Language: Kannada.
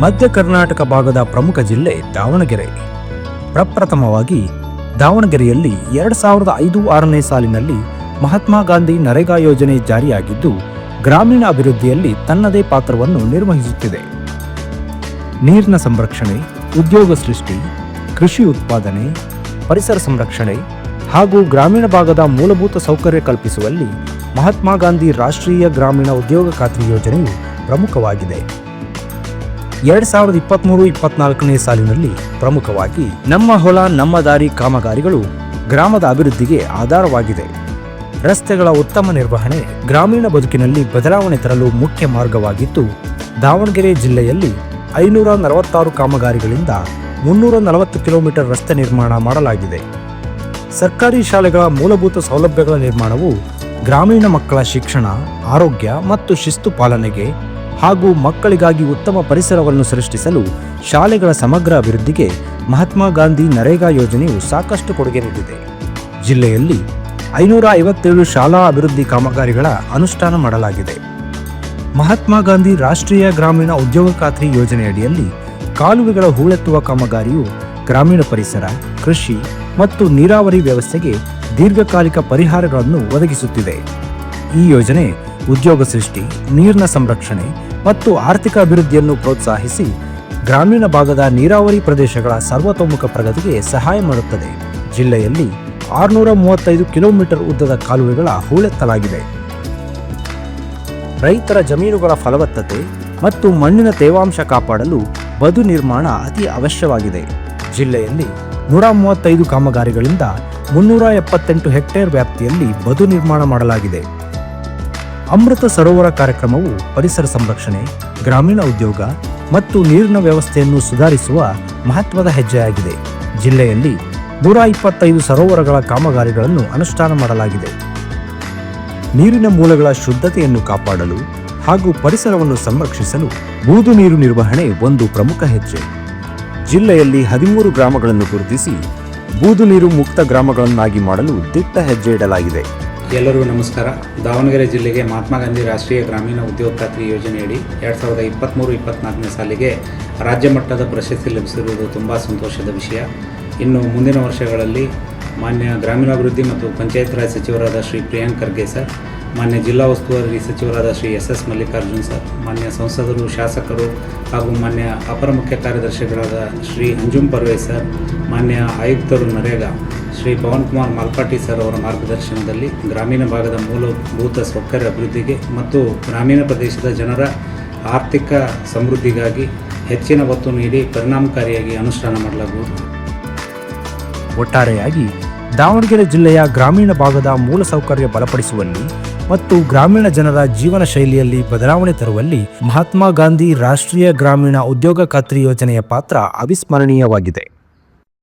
ಮಧ್ಯ ಕರ್ನಾಟಕ ಭಾಗದ ಪ್ರಮುಖ ಜಿಲ್ಲೆ ದಾವಣಗೆರೆ. ಪ್ರಪ್ರಥಮವಾಗಿ ದಾವಣಗೆರೆಯಲ್ಲಿ 2005-6ನೇ ಸಾಲಿನಲ್ಲಿ ಮಹಾತ್ಮ ಗಾಂಧಿ ನರೇಗಾ ಯೋಜನೆ ಜಾರಿಯಾಗಿದ್ದು ಗ್ರಾಮೀಣ ಅಭಿವೃದ್ಧಿಯಲ್ಲಿ ತನ್ನದೇ ಪಾತ್ರವನ್ನು ನಿರ್ವಹಿಸುತ್ತಿದೆ. ನೀರಿನ ಸಂರಕ್ಷಣೆ, ಉದ್ಯೋಗ ಸೃಷ್ಟಿ, ಕೃಷಿ ಉತ್ಪಾದನೆ, ಪರಿಸರ ಸಂರಕ್ಷಣೆ ಹಾಗೂ ಗ್ರಾಮೀಣ ಭಾಗದ ಮೂಲಭೂತ ಸೌಕರ್ಯ ಕಲ್ಪಿಸುವಲ್ಲಿ ಮಹಾತ್ಮ ಗಾಂಧಿ ರಾಷ್ಟ್ರೀಯ ಗ್ರಾಮೀಣ ಉದ್ಯೋಗ ಖಾತ್ರಿ ಯೋಜನೆಯು ಪ್ರಮುಖವಾಗಿದೆ. 2023-24ನೇ ಸಾಲಿನಲ್ಲಿ ಪ್ರಮುಖವಾಗಿ ನಮ್ಮ ಹೊಲ ನಮ್ಮ ದಾರಿ ಕಾಮಗಾರಿಗಳು ಗ್ರಾಮದ ಅಭಿವೃದ್ಧಿಗೆ ಆಧಾರವಾಗಿದೆ. ರಸ್ತೆಗಳ ಉತ್ತಮ ನಿರ್ವಹಣೆ ಗ್ರಾಮೀಣ ಬದುಕಿನಲ್ಲಿ ಬದಲಾವಣೆ ತರಲು ಮುಖ್ಯ ಮಾರ್ಗವಾಗಿದ್ದು, ದಾವಣಗೆರೆ ಜಿಲ್ಲೆಯಲ್ಲಿ 546 ಕಾಮಗಾರಿಗಳಿಂದ 340 ಕಿಲೋಮೀಟರ್ ರಸ್ತೆ ನಿರ್ಮಾಣ ಮಾಡಲಾಗಿದೆ. ಸರ್ಕಾರಿ ಶಾಲೆಗಳ ಮೂಲಭೂತ ಸೌಲಭ್ಯಗಳ ನಿರ್ಮಾಣವು ಗ್ರಾಮೀಣ ಮಕ್ಕಳ ಶಿಕ್ಷಣ, ಆರೋಗ್ಯ ಮತ್ತು ಶಿಸ್ತು ಪಾಲನೆಗೆ ಹಾಗೂ ಮಕ್ಕಳಿಗಾಗಿ ಉತ್ತಮ ಪರಿಸರವನ್ನು ಸೃಷ್ಟಿಸಲು ಶಾಲೆಗಳ ಸಮಗ್ರ ಅಭಿವೃದ್ಧಿಗೆ ಮಹಾತ್ಮ ಗಾಂಧಿ ನರೇಗಾ ಯೋಜನೆಯು ಸಾಕಷ್ಟು ಕೊಡುಗೆ ನೀಡಿದೆ. ಜಿಲ್ಲೆಯಲ್ಲಿ 557 ಶಾಲಾ ಅಭಿವೃದ್ಧಿ ಕಾಮಗಾರಿಗಳ ಅನುಷ್ಠಾನ ಮಾಡಲಾಗಿದೆ. ಮಹಾತ್ಮ ಗಾಂಧಿ ರಾಷ್ಟ್ರೀಯ ಗ್ರಾಮೀಣ ಉದ್ಯೋಗ ಖಾತ್ರಿ ಯೋಜನೆಯಡಿಯಲ್ಲಿ ಕಾಲುವೆಗಳ ಹೂಳೆತ್ತುವ ಕಾಮಗಾರಿಯು ಗ್ರಾಮೀಣ ಪರಿಸರ, ಕೃಷಿ ಮತ್ತು ನೀರಾವರಿ ವ್ಯವಸ್ಥೆಗೆ ದೀರ್ಘಕಾಲಿಕ ಪರಿಹಾರಗಳನ್ನು ಒದಗಿಸುತ್ತಿದೆ. ಈ ಯೋಜನೆ ಉದ್ಯೋಗ ಸೃಷ್ಟಿ, ನೀರಿನ ಸಂರಕ್ಷಣೆ ಮತ್ತು ಆರ್ಥಿಕ ಅಭಿವೃದ್ಧಿಯನ್ನು ಪ್ರೋತ್ಸಾಹಿಸಿ ಗ್ರಾಮೀಣ ಭಾಗದ ನೀರಾವರಿ ಪ್ರದೇಶಗಳ ಸರ್ವತೋಮುಖ ಪ್ರಗತಿಗೆ ಸಹಾಯ ಮಾಡುತ್ತದೆ. ಜಿಲ್ಲೆಯಲ್ಲಿ 635 ಕಿಲೋಮೀಟರ್ ಉದ್ದದ ಕಾಲುವೆಗಳ ಹೂಳೆತ್ತಲಾಗಿದೆ. ರೈತರ ಜಮೀನುಗಳ ಫಲವತ್ತತೆ ಮತ್ತು ಮಣ್ಣಿನ ತೇವಾಂಶ ಕಾಪಾಡಲು ಬದು ನಿರ್ಮಾಣ ಅತಿ ಅವಶ್ಯವಾಗಿದೆ. ಜಿಲ್ಲೆಯಲ್ಲಿ 135 ಕಾಮಗಾರಿಗಳಿಂದ 378 ಹೆಕ್ಟೇರ್ ವ್ಯಾಪ್ತಿಯಲ್ಲಿ ಬದು ನಿರ್ಮಾಣ ಮಾಡಲಾಗಿದೆ. ಅಮೃತ ಸರೋವರ ಕಾರ್ಯಕ್ರಮವು ಪರಿಸರ ಸಂರಕ್ಷಣೆ, ಗ್ರಾಮೀಣ ಉದ್ಯೋಗ ಮತ್ತು ನೀರಿನ ವ್ಯವಸ್ಥೆಯನ್ನು ಸುಧಾರಿಸುವ ಮಹತ್ವದ ಹೆಜ್ಜೆಯಾಗಿದೆ. ಜಿಲ್ಲೆಯಲ್ಲಿ 125 ಸರೋವರಗಳ ಕಾಮಗಾರಿಗಳನ್ನು ಅನುಷ್ಠಾನ ಮಾಡಲಾಗಿದೆ. ನೀರಿನ ಮೂಲಗಳ ಶುದ್ಧತೆಯನ್ನು ಕಾಪಾಡಲು ಹಾಗೂ ಪರಿಸರವನ್ನು ಸಂರಕ್ಷಿಸಲು ಬೂದು ನೀರು ನಿರ್ವಹಣೆ ಒಂದು ಪ್ರಮುಖ ಹೆಜ್ಜೆ. ಜಿಲ್ಲೆಯಲ್ಲಿ 13 ಗ್ರಾಮಗಳನ್ನು ಗುರುತಿಸಿ ಬೂದು ನೀರು ಮುಕ್ತ ಗ್ರಾಮಗಳನ್ನಾಗಿ ಮಾಡಲು ದಿಟ್ಟ ಹೆಜ್ಜೆ ಇಡಲಾಗಿದೆ. ಎಲ್ಲರಿಗೂ ನಮಸ್ಕಾರ. ದಾವಣಗೆರೆ ಜಿಲ್ಲೆಗೆ ಮಹಾತ್ಮ ಗಾಂಧಿ ರಾಷ್ಟ್ರೀಯ ಗ್ರಾಮೀಣ ಉದ್ಯೋಗ ಖಾತ್ರಿ ಯೋಜನೆಯಡಿ 2023-24ನೇ ಸಾಲಿಗೆ ರಾಜ್ಯ ಮಟ್ಟದ ಪ್ರಶಸ್ತಿ ಲಭಿಸಿರುವುದು ತುಂಬ ಸಂತೋಷದ ವಿಷಯ. ಇನ್ನು ಮುಂದಿನ ವರ್ಷಗಳಲ್ಲಿ ಮಾನ್ಯ ಗ್ರಾಮೀಣಾಭಿವೃದ್ಧಿ ಮತ್ತು ಪಂಚಾಯತ್ ರಾಜ್ ಸಚಿವರಾದ ಶ್ರೀ ಪ್ರಿಯಾಂಕ್ ಖರ್ಗೆ ಸರ್, ಮಾನ್ಯ ಜಿಲ್ಲಾ ಉಸ್ತುವಾರಿ ಸಚಿವರಾದ ಶ್ರೀ SS ಮಲ್ಲಿಕಾರ್ಜುನ್ ಸರ್, ಮಾನ್ಯ ಸಂಸದರು, ಶಾಸಕರು ಹಾಗೂ ಮಾನ್ಯ ಅಪರ ಮುಖ್ಯ ಕಾರ್ಯದರ್ಶಿಗಳಾದ ಶ್ರೀ ಅಂಜುಮ್ ಪರ್ವೇಜ್ ಸರ್, ಮಾನ್ಯ ಆಯುಕ್ತರು ನರೇಗಾ ಶ್ರೀ ಪವನ್ ಕುಮಾರ್ ಮಾಲ್ಪಾಟಿ ಸರ್ ಅವರ ಮಾರ್ಗದರ್ಶನದಲ್ಲಿ ಗ್ರಾಮೀಣ ಭಾಗದ ಮೂಲಭೂತ ಸೌಕರ್ಯ ಅಭಿವೃದ್ಧಿಗೆ ಮತ್ತು ಗ್ರಾಮೀಣ ಪ್ರದೇಶದ ಜನರ ಆರ್ಥಿಕ ಸಮೃದ್ಧಿಗಾಗಿ ಹೆಚ್ಚಿನ ಒತ್ತು ನೀಡಿ ಪರಿಣಾಮಕಾರಿಯಾಗಿ ಅನುಷ್ಠಾನ ಮಾಡಲಾಗುವುದು. ಒಟ್ಟಾರೆಯಾಗಿ ದಾವಣಗೆರೆ ಜಿಲ್ಲೆಯ ಗ್ರಾಮೀಣ ಭಾಗದ ಮೂಲಸೌಕರ್ಯ ಬಲಪಡಿಸುವಲ್ಲಿ ಮತ್ತು ಗ್ರಾಮೀಣ ಜನರ ಜೀವನ ಶೈಲಿಯಲ್ಲಿ ಬದಲಾವಣೆ ತರುವಲ್ಲಿ ಮಹಾತ್ಮ ಗಾಂಧಿ ರಾಷ್ಟ್ರೀಯ ಗ್ರಾಮೀಣ ಉದ್ಯೋಗ ಖಾತ್ರಿ ಯೋಜನೆಯ ಪಾತ್ರ ಅವಿಸ್ಮರಣೀಯವಾಗಿದೆ.